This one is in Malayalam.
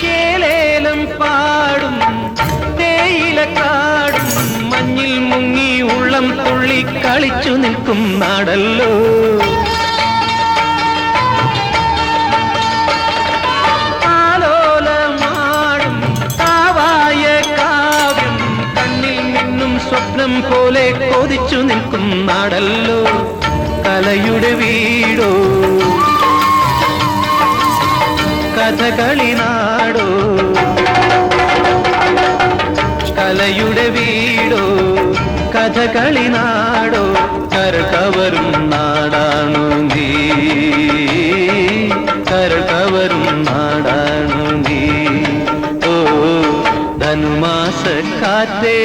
കേലേലം പാടും തേയിലക്കാടും മഞ്ഞിൽ മുങ്ങി ഉള്ളം തുള്ളി കളിച്ചു നിൽക്കും നാടല്ലോ. ആലോലമാടും കാവായ കാവ്യം കണ്ണിൽ നിന്നും സ്വപ്നം പോലെ കൊതിച്ചു നിൽക്കും നാടല്ലോ. കലയുടെ വീടോ കഥകളി നാടോ, കലയുടെ വീടോ കഥകളി നാടോ, കരകവരും നാടാണു നീ, കരകവരും നാടാണു നീ. ഓ ധനുമാസ കാറ്റേ